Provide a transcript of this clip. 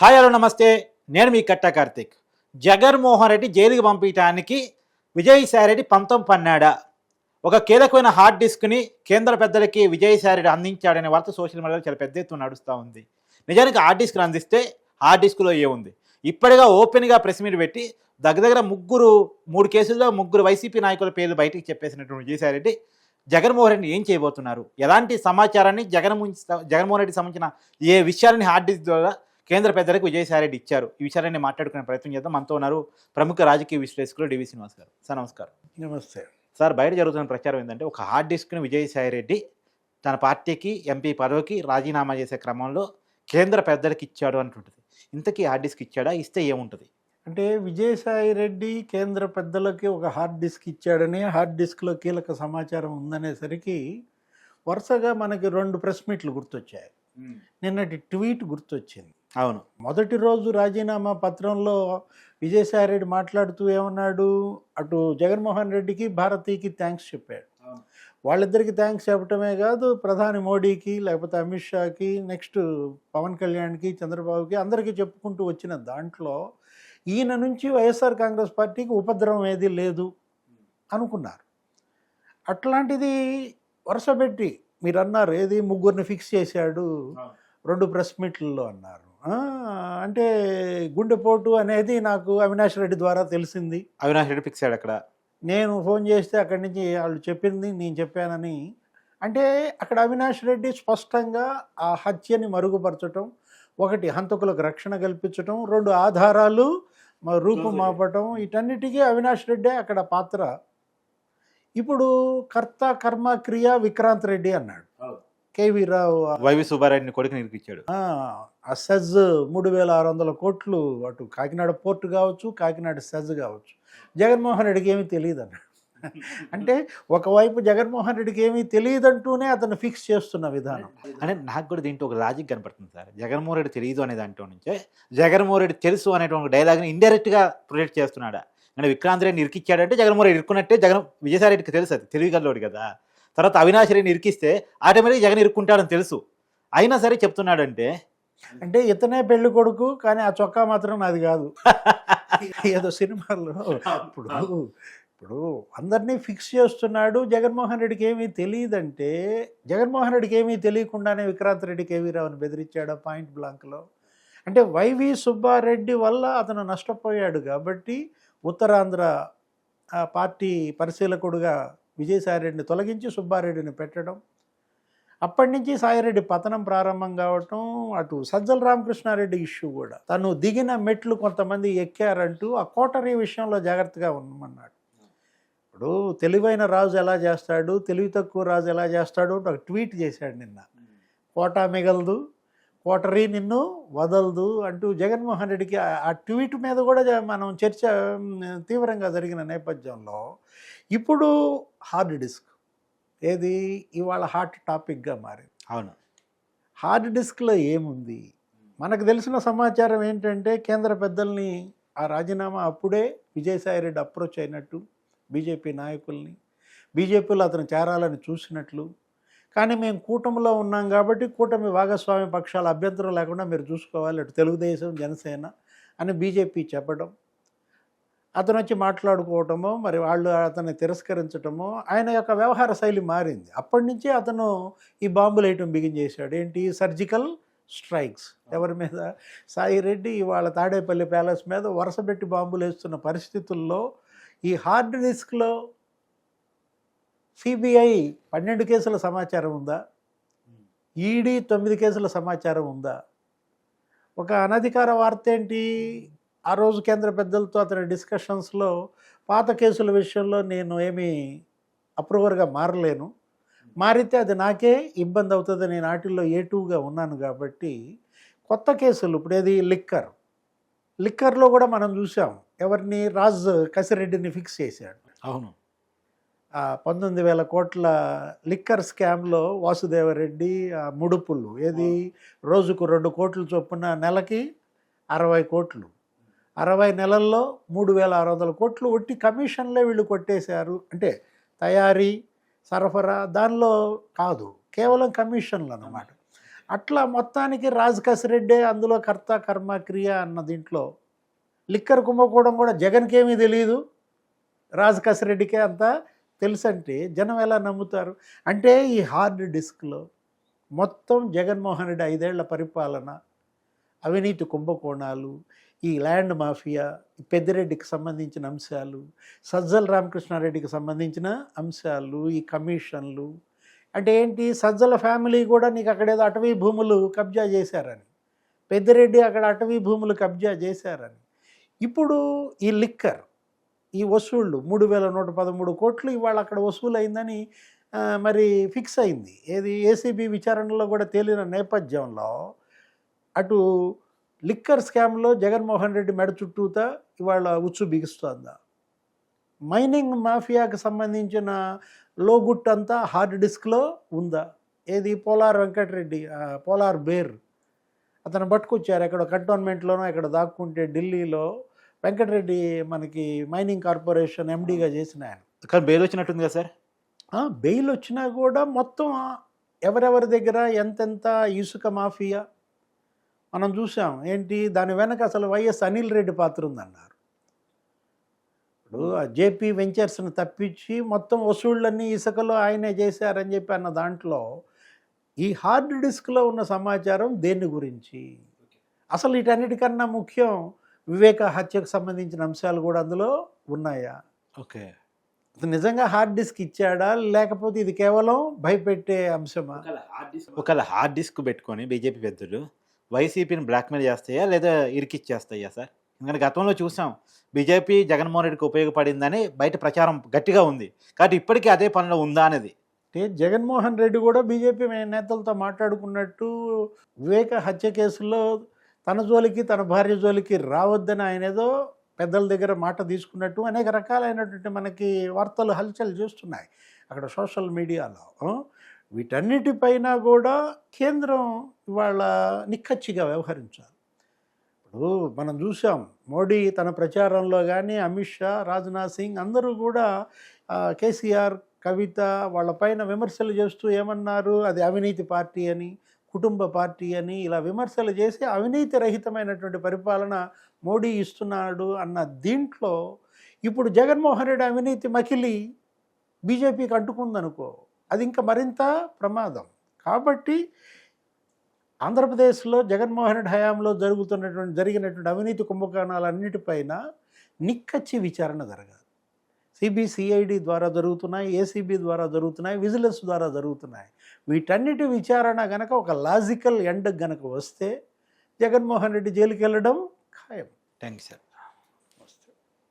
Hi hello నమస్తే. నేను మీ కట్టా కార్తిక్. జగన్మోహన్ రెడ్డి జైలుకి పంపించడానికి విజయసాయిరెడ్డి పంతం పన్నాడా? ఒక కీలకమైన హార్డ్ డిస్క్ని కేంద్ర పెద్దలకి విజయసాయిరెడ్డి అందించాడనే వార్త సోషల్ మీడియాలో చాలా పెద్ద ఎత్తున నడుస్తూ ఉంది. నిజానికి హార్డ్ డిస్క్ని అందిస్తే హార్డ్ డిస్క్లో ఏముంది? ఇప్పటిగా ఓపెన్గా ప్రెస్ మీట్ పెట్టి దగ్గర మూడు కేసుల్లో ముగ్గురు వైసీపీ నాయకుల పేర్లు బయటికి చెప్పేసినటువంటి విజయసాయిరెడ్డి జగన్మోహన్ రెడ్డిని ఏం చేయబోతున్నారు, ఎలాంటి సమాచారాన్ని జగన్మోహన్ రెడ్డికి సంబంధించిన ఏ విషయాలని హార్డ్ డిస్క్ ద్వారా కేంద్ర పెద్దలకు విజయసాయిరెడ్డి ఇచ్చారు, ఈ విషయాన్ని మాట్లాడుకునే ప్రయత్నం చేద్దాం. మనతో ఉన్నారు ప్రముఖ రాజకీయ విశ్లేషకులు డివి శ్రీనివాస్ గారు. సార్ నమస్కారం. నమస్తే సార్, బయట జరుగుతున్న ప్రచారం ఏంటంటే ఒక హార్డ్ డిస్క్ని విజయసాయిరెడ్డి తన పార్టీకి ఎంపీ పదవికి రాజీనామా చేసే క్రమంలో కేంద్ర పెద్దలకు ఇచ్చాడు అంటుంటుంది. ఇంతకీ హార్డ్ డిస్క్ ఇచ్చాడా? ఇస్తే ఏముంటుంది? అంటే విజయసాయి రెడ్డి కేంద్ర పెద్దలకి ఒక హార్డ్ డిస్క్ ఇచ్చాడని, హార్డ్ డిస్క్లో కీలక సమాచారం ఉందనేసరికి వరుసగా మనకి 2 ప్రెస్ మీట్లు గుర్తొచ్చాయి. నిన్నటి ట్వీట్ గుర్తొచ్చింది. అవును, మొదటి రోజు రాజీనామా పత్రంలో విజయసాయి రెడ్డి మాట్లాడుతూ ఏమన్నాడు, అటు జగన్మోహన్ రెడ్డికి భారతీకి థ్యాంక్స్ చెప్పాడు. వాళ్ళిద్దరికి థ్యాంక్స్ చెప్పటమే కాదు, ప్రధాని మోడీకి, లేకపోతే అమిత్ షాకి, నెక్స్ట్ పవన్ కళ్యాణ్కి, చంద్రబాబుకి అందరికీ చెప్పుకుంటూ వచ్చిన దాంట్లో ఈయన నుంచి వైఎస్ఆర్ కాంగ్రెస్ పార్టీకి ఉపద్రవం ఏది లేదు అనుకున్నారు. అట్లాంటిది వరుసపెట్టి మీరు అన్నారు, ఏది ముగ్గురిని ఫిక్స్ చేశాడు 2 ప్రెస్ మీట్లలో అన్నారు. అంటే గుండెపోటు అనేది నాకు అవినాష్ రెడ్డి ద్వారా తెలిసింది. అవినాష్ రెడ్డి ఫిక్స్ అయ్యాడు అక్కడ. నేను ఫోన్ చేస్తే అక్కడి నుంచి వాళ్ళు చెప్పింది నేను చెప్పానని. అంటే అక్కడ అవినాష్ రెడ్డి స్పష్టంగా ఆ హత్యని మరుగుపరచడం, 1 హంతకులకు రక్షణ కల్పించడం, 2 ఆధారాలు రూపుమాపటం, వీటన్నిటికీ అవినాష్ రెడ్డే అక్కడ పాత్ర. ఇప్పుడు కర్త కర్మ క్రియ విక్రాంత్ రెడ్డి అన్నాడు. కేవీ రావు వైవి సుబ్బారెడ్డిని కొడుకుని ఇరికిచ్చాడు. ఆ సెజ్ 3600 కోట్లు అటు కాకినాడ పోర్టు కావచ్చు, కాకినాడ సెజ్ కావచ్చు, జగన్మోహన్ రెడ్డికి ఏమీ తెలియదు అన్నాడు. అంటే ఒకవైపు జగన్మోహన్ రెడ్డికి ఏమీ తెలియదంటూనే అతను ఫిక్స్ చేస్తున్న విధానం. అంటే నాకు కూడా దీంట్లో ఒక లాజిక్ కనపడుతుంది సార్. జగన్మోహన్ రెడ్డి తెలియదు అనే దాంట్లో నుంచే జగన్మోహన్ రెడ్డి తెలుసు అనేటువంటి డైలాగ్ని ఇండైరెక్ట్గా ప్రొజెక్ట్ చేస్తున్నాడా? అంటే విక్రాంత్ రెడ్డిని ఇరికిచ్చాడంటే జగన్మోహన్ రెడ్డి ఇరుక్కున్నట్టే. విజయసాయి రెడ్డికి తెలుసు, అది తెలివిగల్లోడు కదా. తర్వాత అవినాష్ రెడ్డిని ఇరికిస్తే ఆటోమేటిక్గా జగన్ ఇరుక్కుంటాడని తెలుసు, అయినా సరే చెప్తున్నాడంటే అంటే ఇతనే పెళ్లి కొడుకు, కానీ ఆ చొక్కా మాత్రం నాది కాదు. ఏదో సినిమాల్లో ఇప్పుడు అందరినీ ఫిక్స్ చేస్తున్నాడు. జగన్మోహన్ రెడ్డికి ఏమీ తెలియదంటే, జగన్మోహన్ రెడ్డికి ఏమీ తెలియకుండానే విక్రాంత్ రెడ్డి కేవీ రావుని బెదిరించాడు పాయింట్ బ్లాంక్లో. అంటే వైవి సుబ్బారెడ్డి వల్ల అతను నష్టపోయాడు కాబట్టి ఉత్తరాంధ్ర పార్టీ పరిశీలకుడుగా విజయసాయిరెడ్డిని తొలగించి సుబ్బారెడ్డిని పెట్టడం, అప్పటి నుంచి సాయిరెడ్డి పతనం ప్రారంభం కావటం, అటు సజ్జల రామకృష్ణారెడ్డి ఇష్యూ కూడా, తను దిగిన మెట్లు కొంతమంది ఎక్కారంటూ ఆ కోటరీ విషయంలో జాగ్రత్తగా ఉండమన్నాడు. ఇప్పుడు తెలివైన రాజు ఎలా చేస్తాడు, తెలివి తక్కువ రాజు ఎలా చేస్తాడు ఒక ట్వీట్ చేశాడు నిన్న. కోటా మిగలదు, కోటరీ నిన్ను వదలదు అంటూ జగన్మోహన్ రెడ్డికి ఆ ట్వీట్ మీద కూడా మనం చర్చ తీవ్రంగా జరిగిన నేపథ్యంలో ఇప్పుడు హార్డ్ డిస్క్ ఏది ఇవాళ హాట్ టాపిక్గా మారింది. అవును, హార్డ్ డిస్క్లో ఏముంది? మనకు తెలిసిన సమాచారం ఏంటంటే కేంద్ర పెద్దల్ని ఆ రాజీనామా అప్పుడే విజయసాయిరెడ్డి అప్రోచ్ అయినట్టు, బీజేపీ నాయకుల్ని, బీజేపీలో అతను చేరాలని చూసినట్లు, కానీ మేము కూటమిలో ఉన్నాం కాబట్టి కూటమి భాగస్వామ్య పక్షాల అభ్యంతరం లేకుండా మీరు చూసుకోవాలి, అటు తెలుగుదేశం జనసేన అని బీజేపీ చెప్పడం, అతను వచ్చి మాట్లాడుకోవటమో, మరి వాళ్ళు అతన్ని తిరస్కరించటమో, ఆయన యొక్క వ్యవహార శైలి మారింది. అప్పటి నుంచే అతను ఈ బాంబులు వేయటం బిగిన్ చేశాడు. ఏంటి? Surgical strikes. ఎవరి మీద? సాయిరెడ్డి ఇవాళ తాడేపల్లి ప్యాలెస్ మీద వరుసపెట్టి బాంబులు వేస్తున్న పరిస్థితుల్లో ఈ హార్డ్ డిస్క్లో సిబిఐ 12 కేసుల సమాచారం ఉందా? ఈడీ 9 కేసుల సమాచారం ఉందా? ఒక అనధికార వార్త ఏంటి, ఆ రోజు కేంద్ర పెద్దలతో అతని డిస్కషన్స్లో పాత కేసుల విషయంలో నేను ఏమీ అప్రూవర్గా మారలేను, మారితే అది నాకే ఇబ్బంది అవుతుంది, నేను వాటిల్లో A2గా ఉన్నాను కాబట్టి కొత్త కేసులు ఇప్పుడు ఏది లిక్కర్లో కూడా మనం చూసాం. ఎవరిని? రాజ్ కసిరెడ్డిని ఫిక్స్ చేశాడు. అవును, 19,000 కోట్ల లిక్కర్ స్కామ్లో వాసుదేవరెడ్డి ముడుపులు, ఏది రోజుకు 2 కోట్లు చొప్పున నెలకి 60 కోట్లు, 60 నెలల్లో 3,600 కోట్లు ఒట్టి కమిషన్లే వీళ్ళు కొట్టేశారు. అంటే తయారీ, సరఫరా దానిలో కాదు, కేవలం కమిషన్లు అన్నమాట. అట్లా మొత్తానికి రాజకసిరెడ్డే అందులో కర్త కర్మ క్రియ అన్న దీంట్లో లిక్కర్ కుంభకోణం కూడా జగన్కి ఏమీ తెలియదు, రాజకసిరెడ్డికే అంతా తెలుసంటే జనం ఎలా నమ్ముతారు? అంటే ఈ హార్డ్ డిస్క్లో మొత్తం జగన్మోహన్ రెడ్డి 5 ఏళ్ల పరిపాలన, అవినీతి కుంభకోణాలు, ఈ ల్యాండ్ మాఫియా, ఈ పెద్దిరెడ్డికి సంబంధించిన అంశాలు, సజ్జల రామకృష్ణారెడ్డికి సంబంధించిన అంశాలు, ఈ కమిషన్లు, అంటే ఏంటి, సజ్జల ఫ్యామిలీ కూడా నీకు అక్కడేదో అటవీ భూములు కబ్జా చేశారని, పెద్దిరెడ్డి అక్కడ అటవీ భూములు కబ్జా చేశారని, ఇప్పుడు ఈ లిక్కర్, ఈ వసూళ్ళు 3113 కోట్లు ఇవాళ అక్కడ వసూలు అయిందని మరి ఫిక్స్ అయింది. ఏది ఏసీబీ విచారణలో కూడా తేలిన నేపథ్యంలో అటు లిక్కర్ స్కామ్లో జగన్మోహన్ రెడ్డి మెడ చుట్టూతా ఇవాళ ఉచ్చు బిగుస్తోందా? మైనింగ్ మాఫియాకి సంబంధించిన లోగుట్టంతా హార్డ్ డిస్క్లో ఉందా? ఏది పోలార్ వెంకటరెడ్డి, పోలార్ బేర్ అతను పట్టుకొచ్చారు ఎక్కడ కంటోన్మెంట్లోనో ఎక్కడ దాక్కుంటే ఢిల్లీలో. వెంకటరెడ్డి మనకి మైనింగ్ కార్పొరేషన్ ఎండీగా చేసిన ఆయన. కానీ బెయిల్ వచ్చినట్టుంది కదా సార్? బెయిల్ వచ్చినా కూడా మొత్తం ఎవరెవరి దగ్గర ఎంతెంత ఇసుక మాఫియా మనం చూసాం. ఏంటి దాని వెనక అసలు వైఎస్ అనిల్ రెడ్డి పాత్ర ఉందన్నారు. ఇప్పుడు జేపీ వెంచర్స్ని తప్పించి మొత్తం వసూళ్ళన్నీ ఇసుకలో ఆయనే చేశారని చెప్పి అన్న దాంట్లో ఈ హార్డ్ డిస్క్లో ఉన్న సమాచారం దేని గురించి? అసలు వీటన్నిటికన్నా ముఖ్యం వివేక హత్యకు సంబంధించిన అంశాలు కూడా అందులో ఉన్నాయా? ఓకే, నిజంగా హార్డ్ డిస్క్ ఇచ్చాడా లేకపోతే ఇది కేవలం భయపెట్టే అంశమా? ఒకవేళ హార్డ్ డిస్క్ పెట్టుకొని బీజేపీ పెద్దలు వైసీపీని బ్లాక్మెయిల్ చేస్తాయా లేదా ఇరికిచ్చేస్తాయా సార్? ఎందుకంటే గతంలో చూసాం బీజేపీ జగన్మోహన్ రెడ్డికి ఉపయోగపడిందని బయట ప్రచారం గట్టిగా ఉంది, కాబట్టి ఇప్పటికీ అదే పనిలో ఉందా అనేది. అంటే జగన్మోహన్ రెడ్డి కూడా బీజేపీ నేతలతో మాట్లాడుకున్నట్టు వివేక హత్య కేసులో తన జోలికి తన భార్య జోలికి రావద్దని ఆయన ఏదో పెద్దల దగ్గర మాట తీసుకున్నట్టు అనేక రకాలైనటువంటి మనకి వార్తలు హల్చల్ చేస్తున్నాయి అక్కడ సోషల్ మీడియాలో. వీటన్నిటిపైన కూడా కేంద్రం ఇవాళ నిక్కచ్చిగా వ్యవహరించాలి. ఇప్పుడు మనం చూసాం మోడీ తన ప్రచారంలో కానీ అమిత్ షా, రాజ్నాథ్ సింగ్ అందరూ కూడా కేసీఆర్, కవిత వాళ్ళపైన విమర్శలు చేస్తూ ఏమన్నారు, అది అవినీతి పార్టీ అని, కుటుంబ పార్టీ అని ఇలా విమర్శలు చేసి అవినీతి రహితమైనటువంటి పరిపాలన మోడీ ఇస్తున్నాడు అన్న దీంట్లో ఇప్పుడు జగన్మోహన్ రెడ్డి అవినీతి మకిలి బీజేపీకి అంటుకుందనుకో, అది ఇంకా మరింత ప్రమాదం. కాబట్టి ఆంధ్రప్రదేశ్లో జగన్మోహన్ రెడ్డి హయాంలో జరిగినటువంటి అవినీతి కుంభకోణాలన్నిటిపైన నిక్కచ్చి విచారణ జరగాలి. సిబిసిఐడి ద్వారా జరుగుతున్నాయి, ఏసీబీ ద్వారా జరుగుతున్నాయి, విజిలెన్స్ ద్వారా జరుగుతున్నాయి. వీటన్నిటి విచారణ గనక ఒక లాజికల్ ఎండ్ గనక వస్తే జగన్మోహన్ రెడ్డి జైలుకి వెళ్ళడం ఖాయం. Thank you sir.